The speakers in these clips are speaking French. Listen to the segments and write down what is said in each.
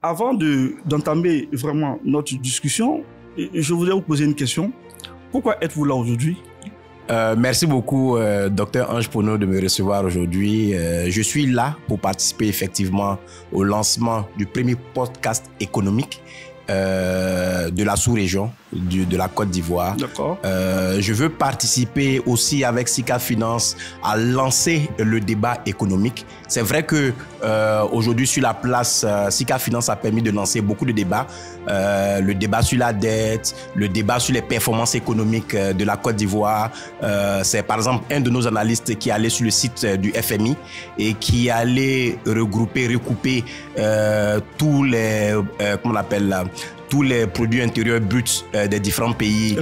Avant d'entamer vraiment notre discussion, je voudrais vous poser une question. Pourquoi êtes-vous là aujourd'hui? Merci beaucoup, Dr Ange Pono, de me recevoir aujourd'hui. Je suis là pour participer effectivement au lancement du premier podcast économique de la sous-région de la Côte d'Ivoire. D'accord. Je veux participer aussi avec Sika Finance à lancer le débat économique. C'est vrai que aujourd'hui sur la place, Sika Finance a permis de lancer beaucoup de débats. Le débat sur la dette, le débat sur les performances économiques de la Côte d'Ivoire. C'est par exemple un de nos analystes qui allait sur le site du FMI et qui allait recouper tous les, comment on appelle là, tous les produits intérieurs bruts des différents pays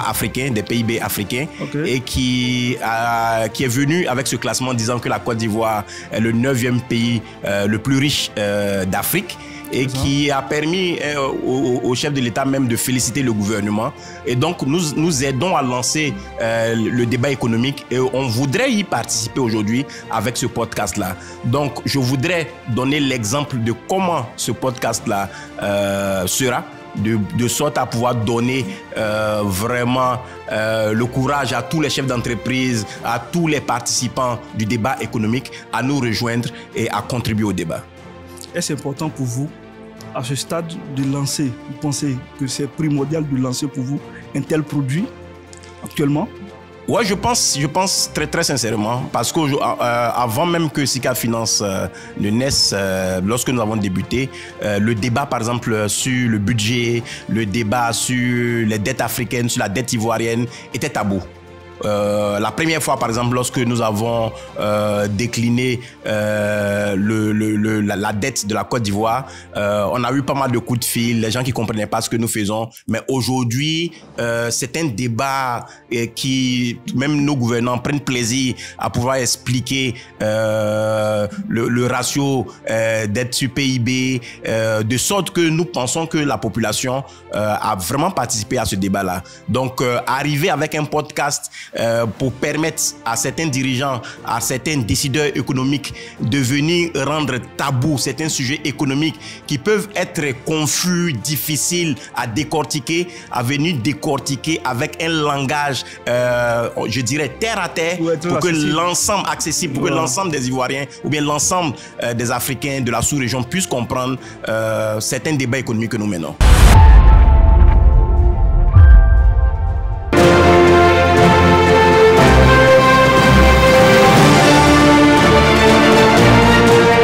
africains, des PIB africains, et qui est venu avec ce classement disant que la Côte d'Ivoire est le 9e pays le plus riche d'Afrique, et qui a permis au chef de l'État même de féliciter le gouvernement. Et donc, nous aidons à lancer le débat économique et on voudrait y participer aujourd'hui avec ce podcast-là. Donc, je voudrais donner l'exemple de comment ce podcast-là sera, de sorte à pouvoir donner vraiment le courage à tous les chefs d'entreprise, à tous les participants du débat économique à nous rejoindre et à contribuer au débat. Est-ce important pour vous, à ce stade, de lancer? Vous pensez que c'est primordial de lancer pour vous un tel produit actuellement? Ouais, je pense très très sincèrement, parce qu'avant même que Sika Finance ne naisse, lorsque nous avons débuté, le débat par exemple sur le budget, le débat sur les dettes africaines, sur la dette ivoirienne était tabou. La première fois, par exemple, lorsque nous avons décliné la dette de la Côte d'Ivoire, on a eu pas mal de coups de fil, les gens qui ne comprenaient pas ce que nous faisons. Mais aujourd'hui, c'est un débat qui, même nos gouvernants prennent plaisir à pouvoir expliquer le ratio dette sur PIB, de sorte que nous pensons que la population a vraiment participé à ce débat-là. Donc, arriver avec un podcast pour permettre à certains dirigeants, à certains décideurs économiques de venir rendre tabou certains sujets économiques qui peuvent être confus, difficiles à décortiquer, à venir décortiquer avec un langage, je dirais, terre à terre, pour que l'ensemble accessible, pour que l'ensemble des Ivoiriens ou bien l'ensemble des Africains de la sous-région puissent comprendre certains débats économiques que nous menons.